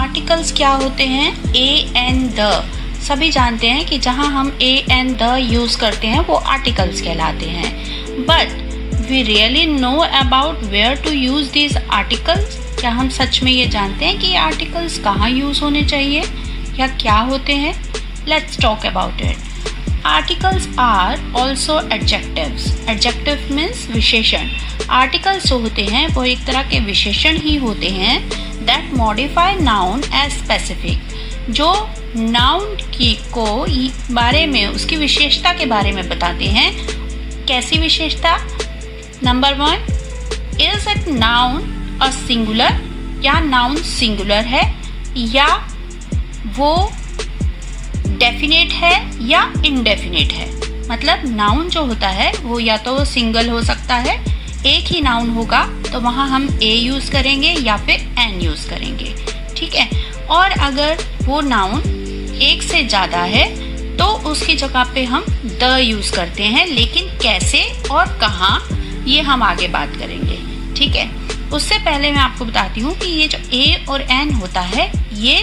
Articles क्या होते हैं? ए एंड द। सभी जानते हैं कि जहाँ हम ए एंड द यूज़ करते हैं वो आर्टिकल्स कहलाते हैं। But we really know about where to use these articles. क्या हम सच में ये जानते हैं कि ये आर्टिकल्स कहाँ यूज़ होने चाहिए या क्या होते हैं? Let's talk about it. Articles are also adjectives. Adjective means विशेषण। आर्टिकल्स जो होते हैं वो एक तरह के विशेषण ही होते हैं that modify noun as specific, जो नाउन की को बारे में, उसकी विशेषता के बारे में बताते हैं। कैसी विशेषता? Number 1, is it noun a singular, या नाउन सिंगुलर है, या वो डेफिनेट है या इनडेफिनेट है। मतलब नाउन जो होता है वो या तो सिंगल हो सकता है, एक ही नाउन होगा तो वहाँ हम ए यूज़ करेंगे या फिर एन यूज़ करेंगे, ठीक है। और अगर वो नाउन एक से ज़्यादा है तो उसकी जगह पे हम द यूज़ करते हैं, लेकिन कैसे और कहाँ ये हम आगे बात करेंगे, ठीक है। उससे पहले मैं आपको बताती हूँ कि ये जो ए और एन होता है ये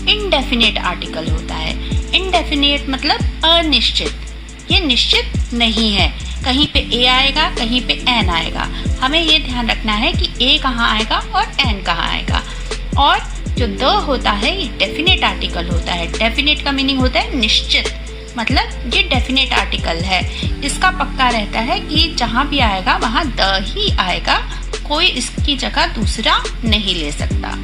इनडेफिनेट आर्टिकल होता है। इनडेफिनेट मतलब अनिश्चित, ये निश्चित नहीं है। कहीं पे ए आएगा, कहीं पे एन आएगा। हमें ये ध्यान रखना है कि ए कहाँ आएगा और एन कहाँ आएगा। और जो द होता है ये डेफिनेट आर्टिकल होता है। डेफिनेट का मीनिंग होता है निश्चित, मतलब ये डेफिनेट आर्टिकल है। इसका पक्का रहता है कि जहाँ भी आएगा वहाँ द ही आएगा, कोई इसकी जगह दूसरा नहीं ले सकता।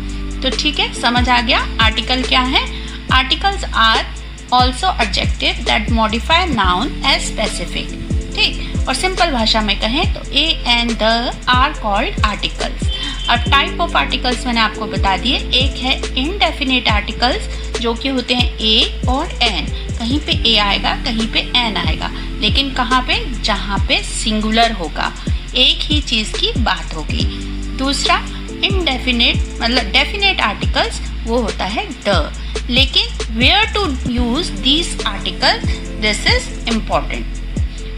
तो ठीक है, समझ आ गया आर्टिकल क्या है। Articles are also adjective that modify noun as specific, ठीक। और सिंपल भाषा में कहें तो a and the are called articles. और टाइप ऑफ आर्टिकल्स मैंने आपको बता दिए। एक है इनडेफिनेट आर्टिकल्स, जो कि होते हैं ए और एन। कहीं पे ए आएगा, कहीं पे एन आएगा, लेकिन कहाँ पे? जहाँ पे सिंगुलर होगा, एक ही चीज़ की बात होगी। दूसरा इनडेफिनेट मतलब डेफिनेट आर्टिकल्स, वो होता है द। लेकिन where to use this article, this is important.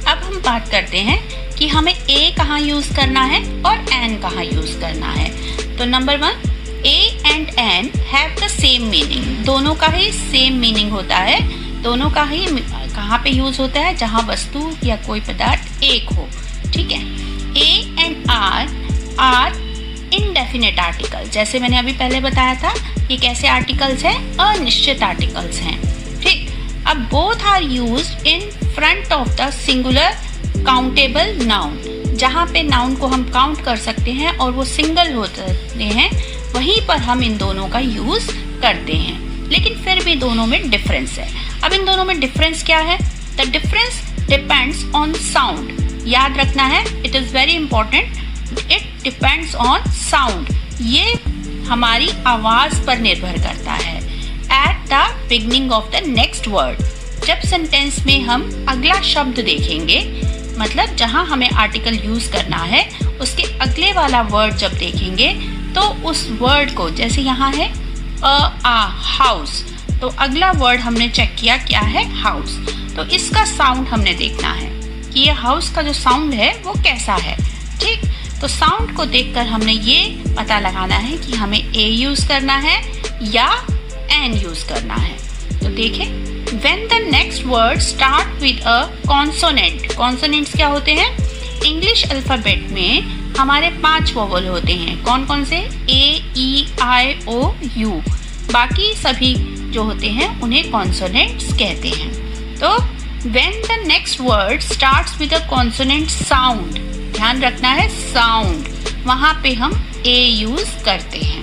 अब हम बात करते हैं कि हमें ए कहाँ यूज करना है और एन कहाँ यूज करना है। तो number 1, a and an have the same meaning. दोनों का ही सेम मीनिंग होता है। दोनों का ही कहाँ पे यूज होता है? जहाँ वस्तु या कोई पदार्थ एक हो, ठीक है। A and are indefinite article. जैसे मैंने अभी पहले बताया था, ये कैसे आर्टिकल्स हैं? अनिश्चित आर्टिकल्स हैं, ठीक। अब both are used in front of the singular countable noun. जहाँ पे नाउन को हम काउंट कर सकते हैं और वो सिंगल होते हैं, वहीं पर हम इन दोनों का यूज करते हैं। लेकिन फिर भी दोनों में डिफरेंस है। अब इन दोनों में डिफरेंस क्या है? The difference depends on sound. याद रखना है, it is very important, it depends on sound. ये हमारी आवाज़ पर निर्भर करता है। At the beginning of the next word, जब सेंटेंस में हम अगला शब्द देखेंगे, मतलब जहाँ हमें आर्टिकल यूज़ करना है, उसके अगले वाला वर्ड जब देखेंगे तो उस वर्ड को, जैसे यहाँ है हाउस, तो अगला वर्ड हमने चेक किया क्या है? हाउस। तो इसका साउंड हमने देखना है कि ये हाउस का जो साउंड है वो कैसा है, ठीक। तो साउंड को देखकर हमने ये पता लगाना है कि हमें ए यूज़ करना है या एन यूज़ करना है। तो देखें, when the next word start with a consonant, consonants क्या होते हैं? इंग्लिश अल्फ़ाबेट में हमारे 5 वोवल होते हैं। कौन कौन से? ए, ई, आई, ओ, यू। बाकी सभी जो होते हैं उन्हें कॉन्सोनेंट्स कहते हैं। तो when the next word starts with a consonant sound, ध्यान रखना है साउंड, वहाँ पे हम ए यूज़ करते हैं,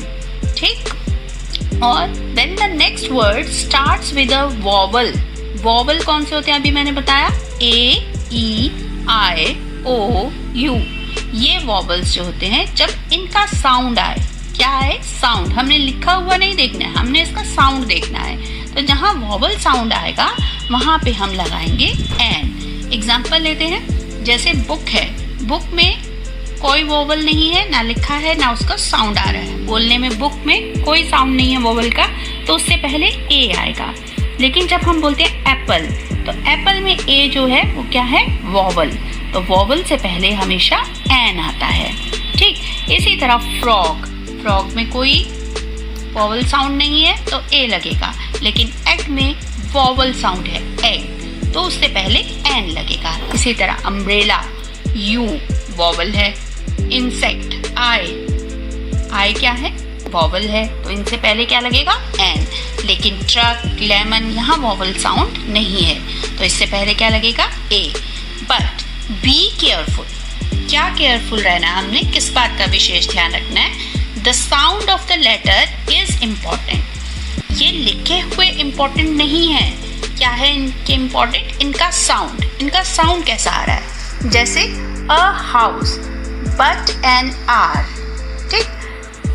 ठीक। और when the next word starts with a vowel, vowel कौन से होते हैं? अभी मैंने बताया ए, ई, आई, ओ, यू। ये वॉवल्स जो होते हैं, जब इनका साउंड आए, क्या है? साउंड। हमने लिखा हुआ नहीं देखना है, हमने इसका साउंड देखना है। तो जहाँ वॉवल साउंड आएगा वहाँ पे हम लगाएंगे एन। एग्जाम्पल लेते हैं, जैसे बुक है, बुक में कोई वोवल नहीं है, ना लिखा है ना उसका साउंड आ रहा है। बोलने में बुक में कोई साउंड नहीं है वोवल का, तो उससे पहले ए आएगा। लेकिन जब हम बोलते हैं एप्पल, तो एप्पल में ए जो है वो क्या है? वोवल। तो वोवल से पहले हमेशा एन आता है, ठीक। इसी तरह फ्रॉग, फ्रॉग में कोई वॉवल साउंड नहीं है तो ए लगेगा, लेकिन एग में वॉवल साउंड है एग, तो उससे पहले एन लगेगा। इसी तरह अम्ब्रेला यू वॉवल है, इंसेक्ट आई क्या है वॉवल है, तो इनसे पहले क्या लगेगा एन, लेकिन ट्रक लेमन यहाँ वॉवल साउंड नहीं है, तो इससे पहले क्या लगेगा ए। बट बी केयरफुल, क्या केयरफुल रहना है हमने, किस बात का विशेष ध्यान रखना है, the sound of the letter is important. ये लिखे हुए इम्पॉर्टेंट नहीं है, क्या है इनके इम्पॉर्टेंट, इनका साउंड कैसा आ रहा है, जैसे a house but an hour, ठीक।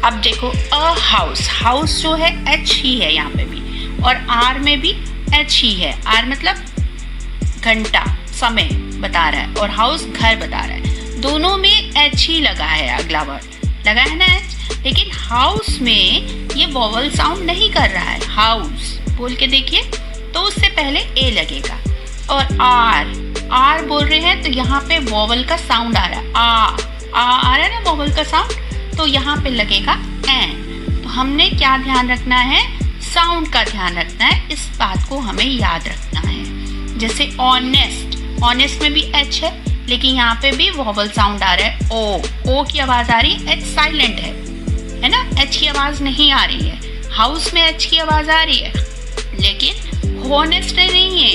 अब देखो अ हाउस जो है एच ही है यहाँ पे भी, और आर में भी एच ही है, आर मतलब घंटा समय बता रहा है और हाउस घर बता रहा है, दोनों में एच ही लगा है, अगला वर्ड लगा है ना एच, लेकिन हाउस में ये वॉवल साउंड नहीं कर रहा है, हाउस बोल के देखिए, तो उससे पहले ए लगेगा। और आर बोल रहे हैं तो यहाँ पे वॉवल का साउंड आ रहा है, आ रहा है ना वॉवल का साउंड, तो यहाँ पे लगेगा एन। तो हमने क्या ध्यान रखना है, साउंड का ध्यान रखना है, इस बात को हमें याद रखना है। जैसे ऑनेस्ट में भी एच है, लेकिन यहाँ पे भी वॉवल साउंड आ रहा है, ओ की आवाज आ रही है, एच साइलेंट है ना, एच की आवाज नहीं आ रही है। हाउस में एच की आवाज आ रही है, लेकिन हॉनेस्ट नहीं है,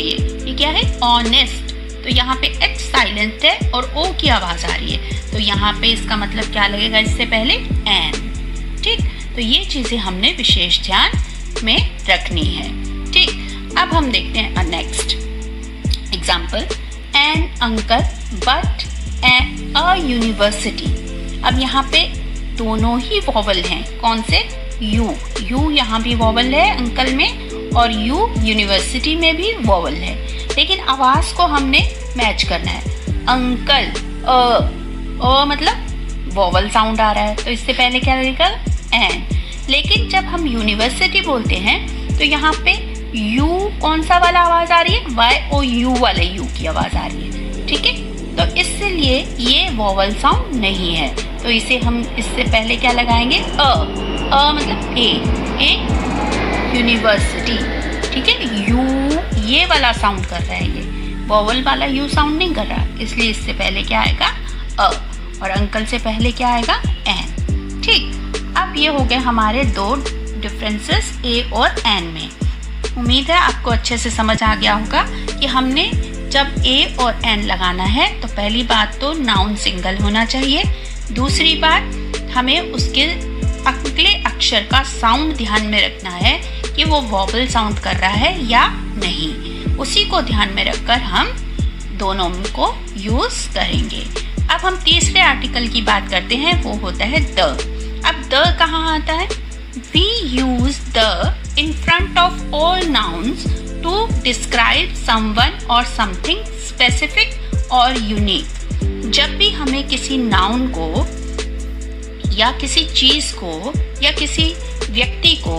ये क्या है ऑनेस्ट, तो यहाँ पे एच साइलेंट है और ओ की आवाज आ रही है, तो यहाँ पे इसका मतलब क्या लगेगा, इससे पहले एन, ठीक। तो ये चीजें हमने विशेष ध्यान में रखनी है, ठीक। अब हम देखते हैं next example, an uncle but a university. अब यहाँ पे दोनों ही वॉवल हैं, कौन से, यू यहाँ भी वॉवल है अंकल में, और यू यूनिवर्सिटी में भी वॉवल है, लेकिन आवाज को हमने मैच करना है। अंकल अ मतलब वॉवल साउंड आ रहा है, तो इससे पहले क्या लगेगा एन, लेकिन जब हम यूनिवर्सिटी बोलते हैं तो यहाँ पे यू कौन सा वाला आवाज आ रही है, वाई ओ यू वाले यू की आवाज आ रही है, ठीक है। तो इसलिए ये वॉवल साउंड नहीं है, तो इसे हम इससे पहले क्या लगाएंगे, अ मतलब ए यूनिवर्सिटी, ठीक है। यू ये वाला साउंड कर रहा है, ये वॉवल वाला यू साउंड नहीं कर रहा, इसलिए इससे पहले क्या आएगा अ, और अंकल से पहले क्या आएगा एन, ठीक। अब ये हो गए हमारे दो डिफरेंसेस ए और एन में। उम्मीद है आपको अच्छे से समझ आ गया होगा कि हमने जब ए और एन लगाना है तो पहली बात तो नाउन सिंगल होना चाहिए, दूसरी बात हमें उसके अगले अक्षर का साउंड ध्यान में रखना है कि वो वॉवल साउंड कर रहा है या नहीं, उसी को ध्यान में रखकर हम दोनों को यूज करेंगे। अब हम तीसरे आर्टिकल की बात करते हैं, वो होता है द। अब द कहाँ आता है, we use the in front of all nouns to describe someone or something specific or unique। जब भी हमें किसी नाउन को या किसी चीज को या किसी व्यक्ति को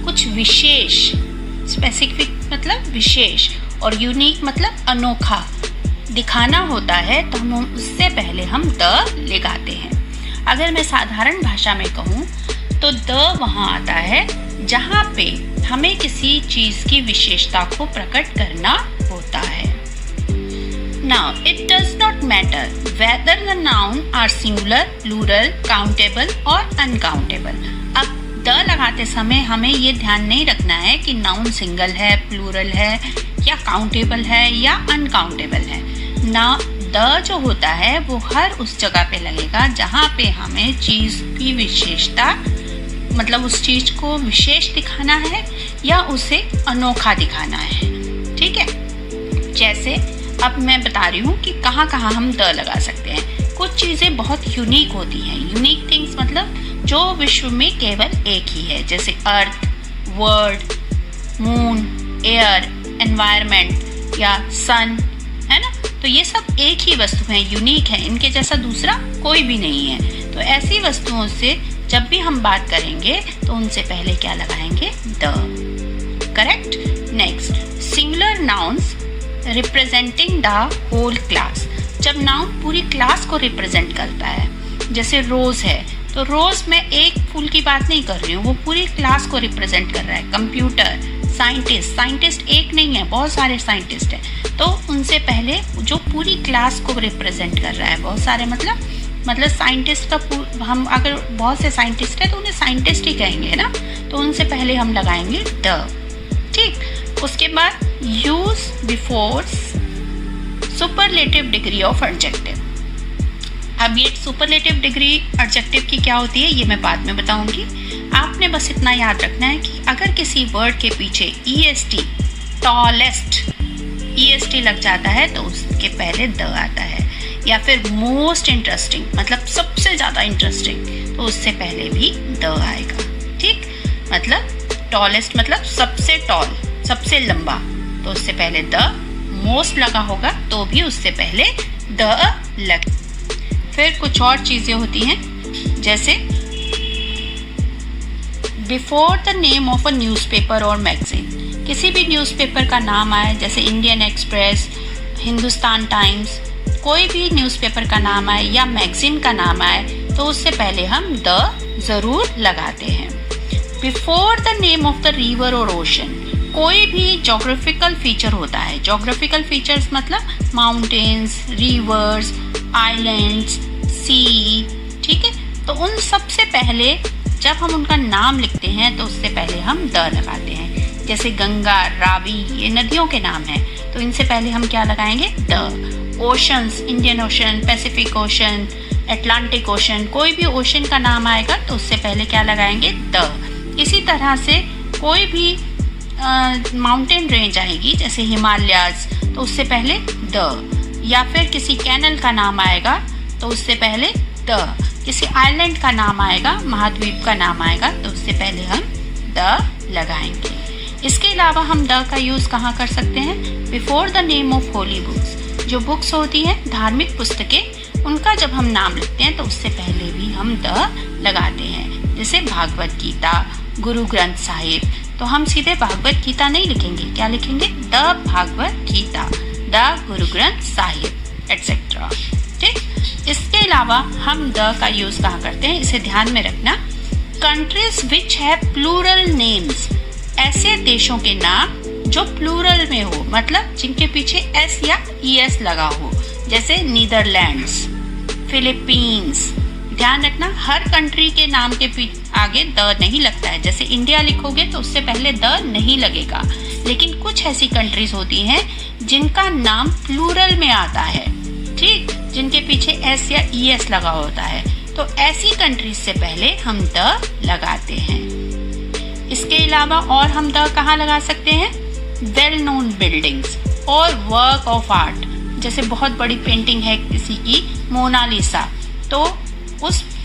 कुछ विशेष, स्पेसिफिक मतलब विशेष और यूनिक मतलब अनोखा दिखाना होता है, तो हम उससे पहले हम द लगाते हैं। अगर मैं साधारण भाषा में कहूँ तो द वहाँ आता है जहाँ पे हमें किसी चीज की विशेषता को प्रकट करना होता है। Now, it does not matter whether the noun are singular, plural, countable or uncountable। अब द लगाते समय हमें ये ध्यान नहीं रखना है कि नाउन सिंगल है, प्लूरल है या काउंटेबल है या अनकाउंटेबल है ना। द जो होता है वो हर उस जगह पे लगेगा जहाँ पे हमें चीज की विशेषता, मतलब उस चीज को विशेष दिखाना है या उसे अनोखा दिखाना है, ठीक है। जैसे अब मैं बता रही हूँ कि कहाँ कहाँ हम द लगा सकते हैं। कुछ चीजें बहुत यूनिक होती हैं, यूनिक थिंग्स मतलब जो विश्व में केवल एक ही है, जैसे अर्थ, वर्ड, मून, एयर, एनवायरनमेंट या सन, है ना। तो ये सब एक ही वस्तु हैं, यूनिक है, इनके जैसा दूसरा कोई भी नहीं है। तो ऐसी वस्तुओं से जब भी हम बात करेंगे तो उनसे पहले क्या लगाएंगे, the, correct. Next, singular nouns representing the whole class. जब नाउन पूरी क्लास को रिप्रेजेंट करता है, जैसे रोज है तो रोज मैं एक फूल की बात नहीं कर रही हूँ, वो पूरी क्लास को रिप्रेजेंट कर रहा है। कंप्यूटर, साइंटिस्ट एक नहीं है, बहुत सारे साइंटिस्ट हैं, तो उनसे पहले जो पूरी क्लास को रिप्रेजेंट कर रहा है, बहुत सारे मतलब साइंटिस्ट का हम अगर बहुत से साइंटिस्ट हैं तो उन्हें साइंटिस्ट ही कहेंगे ना, तो उनसे पहले हम लगाएंगे द। ठीक, उसके बाद use before superlative degree of adjective. अब ये सुपरलेटिव डिग्री एडजेक्टिव की क्या होती है ये मैं बाद में बताऊंगी। आपने बस इतना याद रखना है कि अगर किसी वर्ड के पीछे EST, टॉलेस्ट, EST लग जाता है तो उसके पहले द आता है, या फिर मोस्ट इंटरेस्टिंग मतलब सबसे ज़्यादा इंटरेस्टिंग, तो उससे पहले भी द आएगा। ठीक, मतलब टॉलेस्ट मतलब सबसे टॉल, सबसे लंबा, तो उससे पहले द। मोस्ट लगा होगा तो भी उससे पहले द लग। फिर कुछ और चीज़ें होती हैं, जैसे before the name of a newspaper और मैगजीन। किसी भी न्यूज़पेपर का नाम आए, जैसे इंडियन एक्सप्रेस, हिंदुस्तान टाइम्स, कोई भी न्यूज़पेपर का नाम आए या मैगजीन का नाम आए, तो उससे पहले हम द ज़रूर लगाते हैं। Before the name of the river और ओशन, कोई भी जोग्राफिकल फीचर होता है, जोग्राफिकल फीचर्स मतलब माउंटेन्स, रिवर्स, आइलैंड्स, सी, ठीक है, तो उन सबसे पहले जब हम उनका नाम लिखते हैं तो उससे पहले हम द लगाते हैं। जैसे गंगा, रावी, ये नदियों के नाम हैं, तो इनसे पहले हम क्या लगाएंगे? The. Oceans, Indian ocean, Pacific ocean, Atlantic ocean, कोई भी ओशन का नाम आएगा तो उससे पहले क्या लगाएंगे? द। इसी तरह से कोई भी माउंटेन रेंज आएगी जैसे हिमालयाज, तो उससे पहले द। या फिर किसी कैनल का नाम आएगा तो उससे पहले द। किसी आइलैंड का नाम आएगा, महाद्वीप का नाम आएगा, तो उससे पहले हम द लगाएंगे। इसके अलावा हम द का यूज़ कहाँ कर सकते हैं? Before the name of holy books. जो बुक्स होती हैं, धार्मिक पुस्तकें, उनका जब हम नाम लिखते हैं तो उससे पहले भी हम द लगाते हैं। जैसे भागवत गीता, गुरु ग्रंथ साहिब, तो हम सीधे भागवत गीता नहीं लिखेंगे, क्या लिखेंगे? The Bhagavat Gita, the Guru Granth Sahib, etcetera. ठीक, इसके अलावा हम द का यूज़ कहाँ करते हैं, इसे ध्यान में रखना। कंट्रीज विच है प्लूरल नेम्स, ऐसे देशों के नाम जो प्लूरल में हो, मतलब जिनके पीछे एस या ES लगा हो, जैसे नीदरलैंड्स, फिलीपींस। ध्यान रखना, हर कंट्री के नाम के आगे द नहीं लगता है। जैसे इंडिया लिखोगे तो उससे पहले द नहीं लगेगा, लेकिन कुछ ऐसी कंट्रीज होती हैं जिनका नाम प्लूरल में आता है, ठीक, जिनके पीछे एस या ES लगा होता है, तो ऐसी कंट्रीज से पहले हम द लगाते हैं। इसके अलावा और हम द कहाँ लगा सकते हैं? वेल नोन बिल्डिंग्स और वर्क ऑफ आर्ट, जैसे बहुत बड़ी पेंटिंग है किसी की, मोनालिसा, तो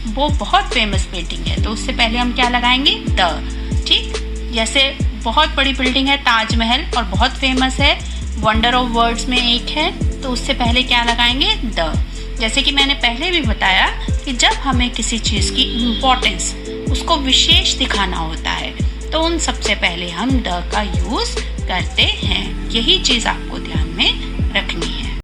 वो बहुत फेमस पेंटिंग है, तो उससे पहले हम क्या लगाएंगे? द। ठीक, जैसे बहुत बड़ी बिल्डिंग है ताजमहल और बहुत फेमस है, वंडर ऑफ वर्ल्ड्स में एक है, तो उससे पहले क्या लगाएंगे? द। जैसे कि मैंने पहले भी बताया कि जब हमें किसी चीज़ की इम्पोर्टेंस, उसको विशेष दिखाना होता है, तो उन सबसे पहले हम द का यूज़ करते हैं। यही चीज़ आपको ध्यान में रखनी